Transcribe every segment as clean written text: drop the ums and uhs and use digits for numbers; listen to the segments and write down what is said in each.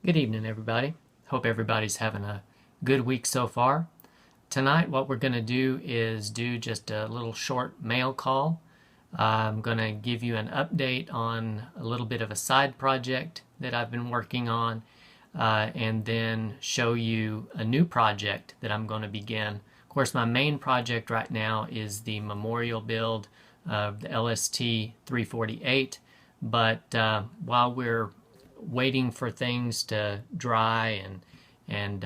Good evening, everybody. Hope everybody's having a good week so far. Tonight, what we're going to do is do just a little short mail call. I'm going to give you an update on a little bit of a side project that I've been working on, and then show you a new project that I'm going to begin. Of course, my main project right now is the memorial build of the LST 348, but while we're waiting for things to dry and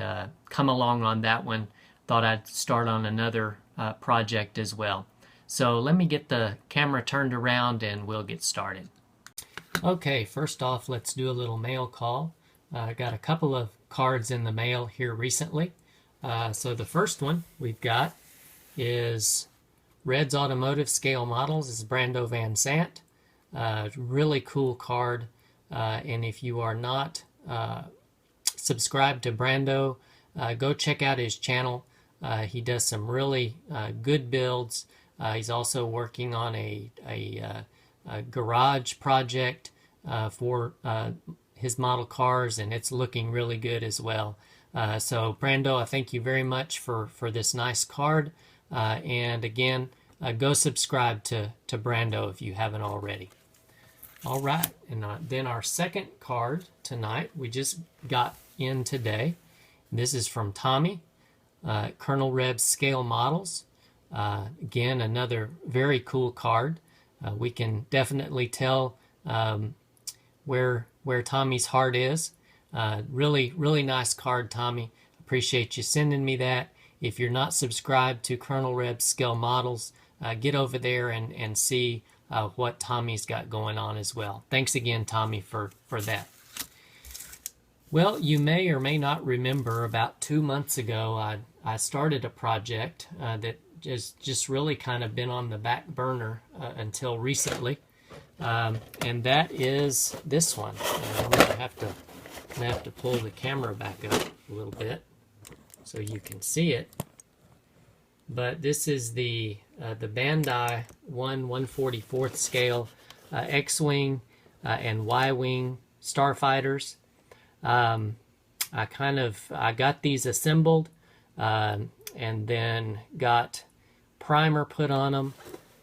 come along on that one, thought I'd start on another project as well. So let me get the camera turned around and we'll get started. Okay, first off, let's do a little mail call. I got a couple of cards in the mail here recently. So the first one we've got is Red's Automotive Scale Models. This is Brando Van Sant. Really cool card. And if you are not subscribed to Brando, go check out his channel. He does some really good builds. He's also working on a garage project for his model cars, and it's looking really good as well. So Brando, I thank you very much for this nice card. And again, go subscribe to Brando if you haven't already. All right, and then our second card tonight, we just got in today. This is from Tommy, Colonel Reb's Scale Models. Again, another very cool card. We can definitely tell where Tommy's heart is. Really nice card, Tommy. Appreciate you sending me that. If you're not subscribed to Colonel Reb's Scale Models, get over there and see what Tommy's got going on as well. Thanks again, Tommy, for that. Well, you may or may not remember about 2 months ago, I started a project that just really kind of been on the back burner until recently, and that is this one. I'm gonna have to pull the camera back up a little bit so you can see it. But this is the Bandai 1/144th scale X-Wing and Y-Wing starfighters. I got these assembled and then got primer put on them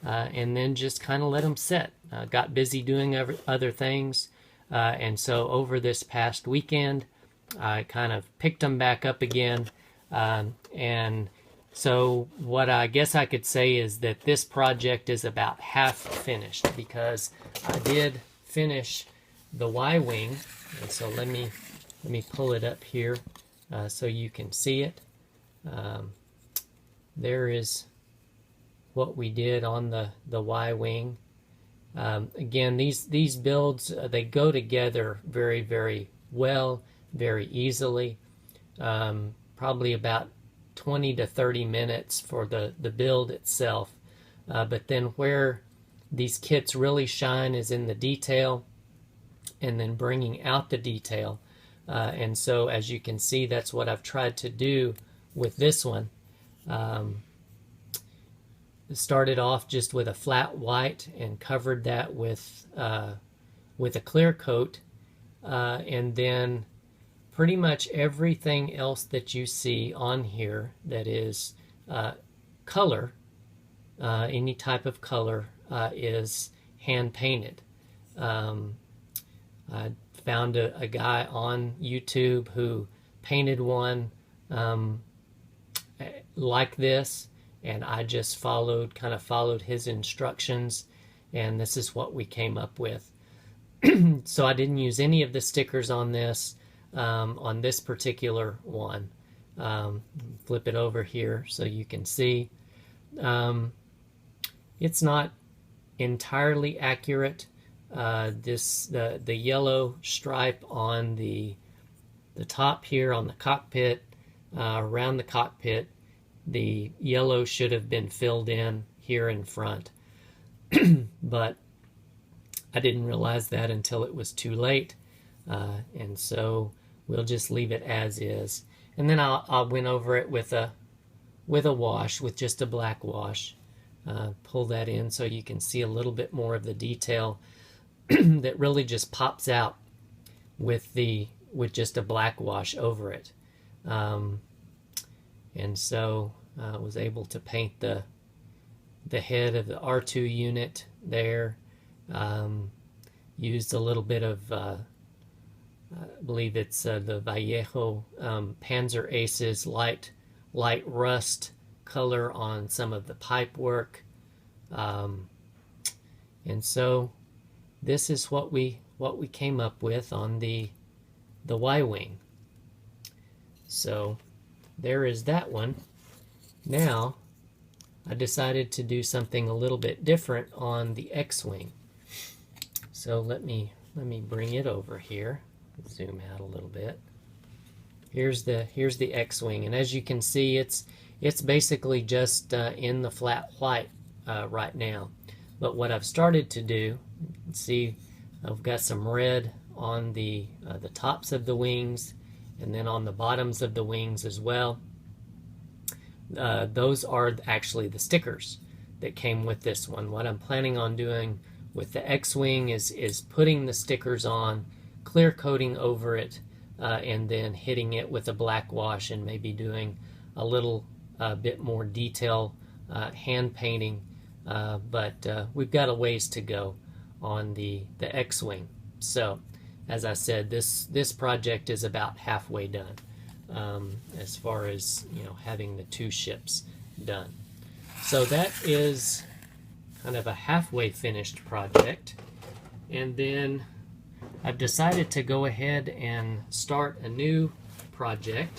and then just kind of let them sit. Got busy doing other things, and so over this past weekend I kind of picked them back up again, and so what I guess I could say is that this project is about half finished, because I did finish the Y-Wing, and so let me pull it up here so you can see it. There is what we did on the Y-Wing. Again, these builds, they go together very, very well, very easily. Probably about 20 to 30 minutes for the build itself. But then where these kits really shine is in the detail and then bringing out the detail. And so as you can see, that's what I've tried to do with this one. Started off just with a flat white and covered that with a clear coat, and then pretty much everything else that you see on here that is color, any type of color, is hand painted. I found a guy on YouTube who painted one like this, and I just kind of followed his instructions, and this is what we came up with. So I didn't use any of the stickers on this particular one. Flip it over here so you can see. It's not entirely accurate. The yellow stripe on the top here on the cockpit, around the cockpit, the yellow should have been filled in here in front. But I didn't realize that until it was too late. And so we'll just leave it as is. And then I went over it with a wash, with just a black wash. Pull that in so you can see a little bit more of the detail that really just pops out with the with just a black wash over it. And so I was able to paint the head of the R2 unit there. Used a little bit of I believe it's the Vallejo Panzer Aces light rust color on some of the pipe work, and so this is what we came up with on the Y-wing. So there is that one. Now I decided to do something a little bit different on the X-wing. So let me bring it over here. Zoom out a little bit. Here's the X-wing, and as you can see, it's basically just in the flat white right now. But what I've started to do, see, I've got some red on the tops of the wings, and then on the bottoms of the wings as well. Those are actually the stickers that came with this one. What I'm planning on doing with the X-wing is putting the stickers on, clear coating over it, and then hitting it with a black wash and maybe doing a little bit more detail hand painting. But we've got a ways to go on the X-wing. So as I said, this project is about halfway done, as far as having the two ships done. So that is kind of a halfway finished project, and then I've decided to go ahead and start a new project,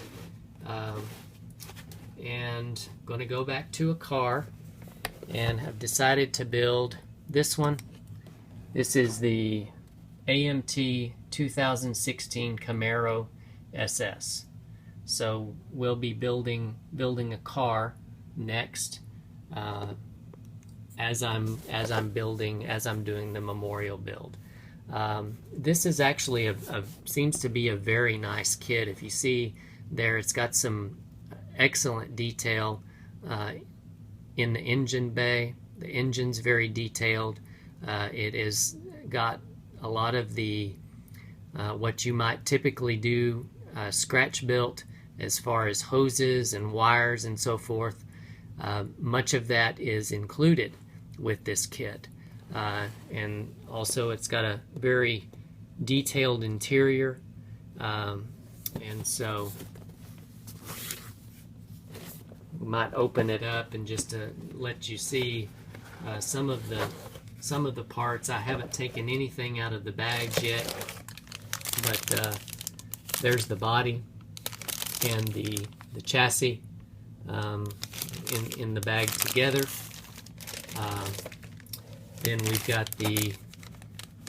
and going to go back to a car, and have decided to build this one. This is the AMT 2016 Camaro SS. So we'll be building a car next, as I'm doing the memorial build. This is actually seems to be a very nice kit. If you see there, it's got some excellent detail in the engine bay. The engine's very detailed. It has got a lot of the what you might typically do scratch built, as far as hoses and wires and so forth. Much of that is included with this kit, and also it's got a very detailed interior, and so we might open it up and just to let you see some of the parts. I haven't taken anything out of the bags yet, but there's the body and the chassis in the bag together. Then we've got the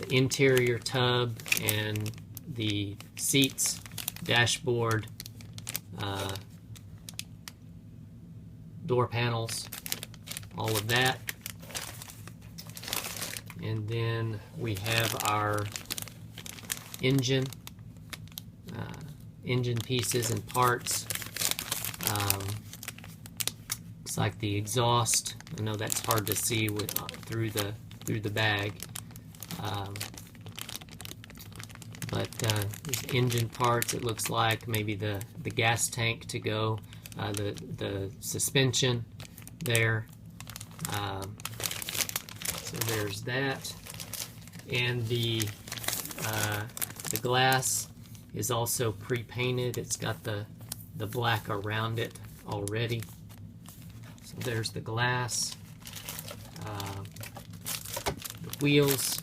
interior tub and the seats, dashboard, door panels, all of that. And then we have our engine pieces and parts. Looks like the exhaust. I know that's hard to see through the bag, but engine parts. It looks like maybe the gas tank to go, the suspension there. So there's that, and the glass is also pre-painted. It's got the black around it already. So there's the glass, the wheels,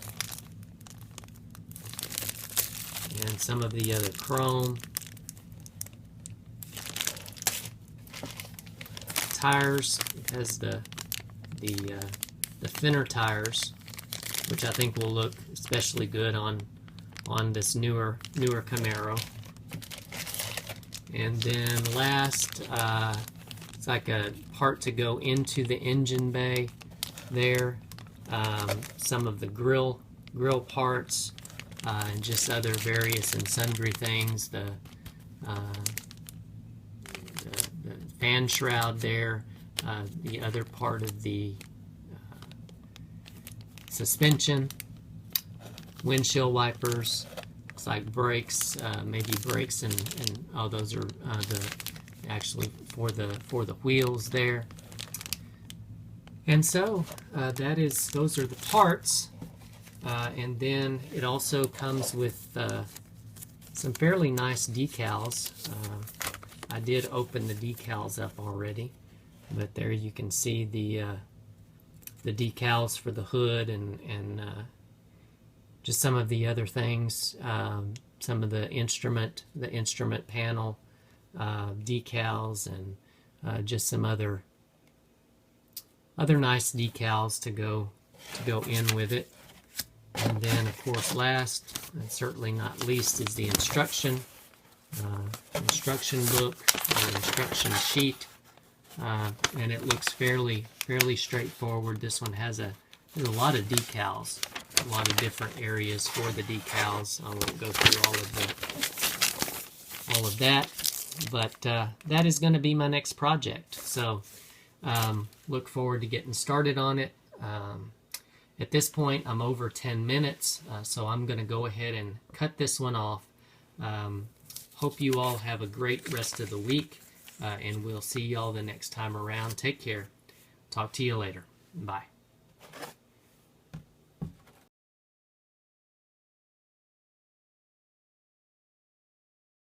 and some of the other chrome. Tires, it has the thinner tires, which I think will look especially good on this newer Camaro. And then last, it's like a part to go into the engine bay there. Some of the grill parts, and just other various and sundry things. The fan shroud there, the other part of the suspension, windshield wipers, looks like brakes, maybe brakes, and oh, those are actually for the wheels there. And so those are the parts, and then it also comes with some fairly nice decals. I did open the decals up already, but there you can see the decals for the hood and just some of the other things, some of the instrument panel decals, and just some other nice decals to go in with it. And then, of course, last and certainly not least is the instruction book, or instruction sheet, and it looks fairly straightforward. This one has there's a lot of decals, a lot of different areas for the decals. I won't go through all of that, but that is going to be my next project. So look forward to getting started on it. At this point, I'm over 10 minutes, so I'm going to go ahead and cut this one off. Hope you all have a great rest of the week, and we'll see y'all the next time around. Take care. Talk to you later. Bye.